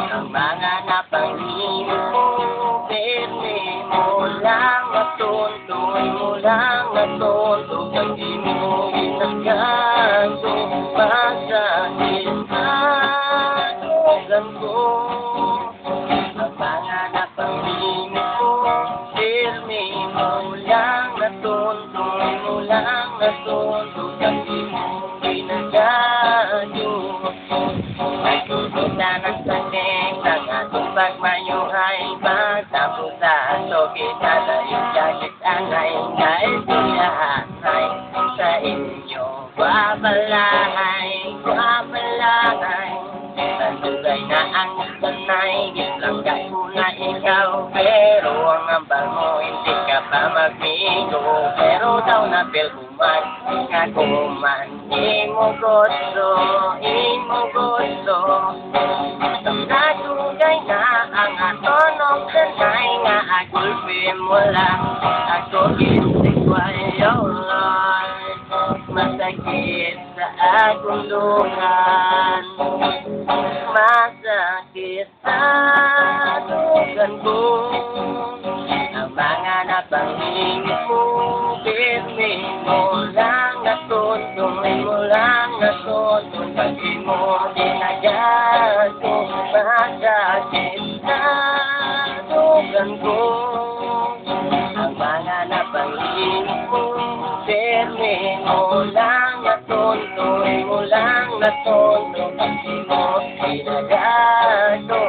Ang mga napanghimok mo, pirmi mo lang natuntoy mo lang natuntog ang di mo ginagago. Masakit sa dugan ko. Ang mga napanghimok mo, pirmi mo lang natuntoy mo lang natuntog ang di mo ginagago. Nagsusuta ng sakit ng ating pagmayuhay. Pagtapos sa sokit sa layong jacket anay. Dahil siyahay sa inyo guwapalahay, guwapalahay. Nandugay na ang sanay, gislangkay ko na ikaw. Pero ang ambal mo hindi ka pa magmigo. Pero daw na feel ko man, nga kuman. Imo gusto, imo gusto. Nagugay na ang atonong sanay. Nga agulpin mo lang, ako gintik wayo Lord. Masakit sa akong luhan, masakit sa dugan ko. Ang mga napanghingit mo, pirmi mo lang natutuntoy mo lang natutuntoy. Pag di mo dinagago, masakit sa dugan ko. Ang mga napanghingit mo, pirmi mo lang natutuntoy mo lang natutuntoy. Pag di mo dinagago,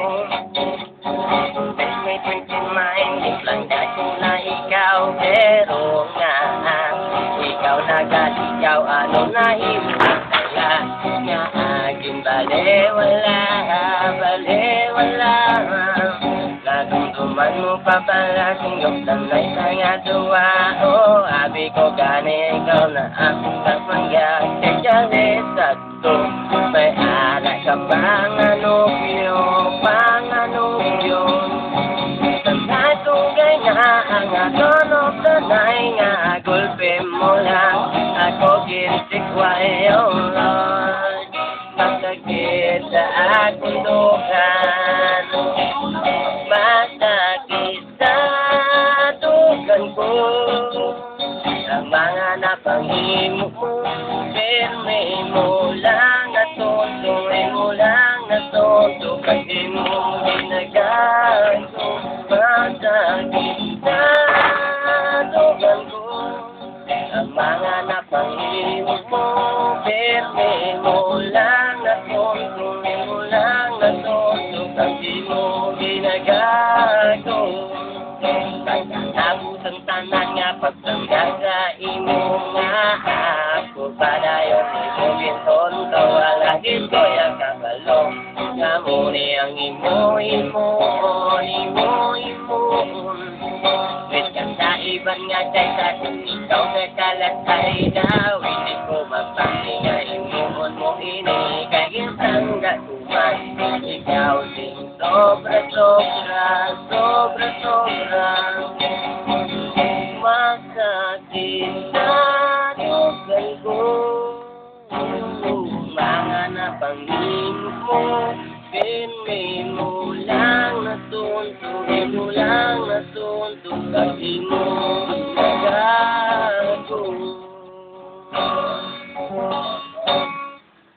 may thinking mind, iplangga ko na ikaw. Pero nga, ikaw nagaligaw, ano na iwala nga aking baliwala, baliwala. Natuntuman mo pa pala kung yung sanay sa nga duwa. O, abi ko gani, ikaw na aking kapangga. Kaya sa to, may ala ka pang anubyo, pang anubyo. Nagtugay na ang atonong sanay. Nga gulpe mo lang, ako gintik wayo Lord. Masakit sa akong dugan, masakit sa dugan ko. Ang mga napanghimok mo, pirmi mo lang natutuntoy mo lang natuntog. Pag di mo ginagago, masakit sa dugan ko. Ang mga napanghimok mo, pirmi mo lang natutuntoy mo lang natuntog. Pag di mo ginagago, pagkatapos ang tanan nga pagtangga sa imo nga ako padayon imo gintonto. Alagid ko yung kabalo nga muni ang imo wit ka sa iban nga chay sa kung ikaw na kalatay daw. Hindi ko mapangli nga imuon mo ini kahit tangga kuman. Ikaw din sobra sobra sobra sobra. Masakit sa dugan ko. Mga napanghimok mo, pirmi mo lang natuntog mo lang natuntog. Pag di mo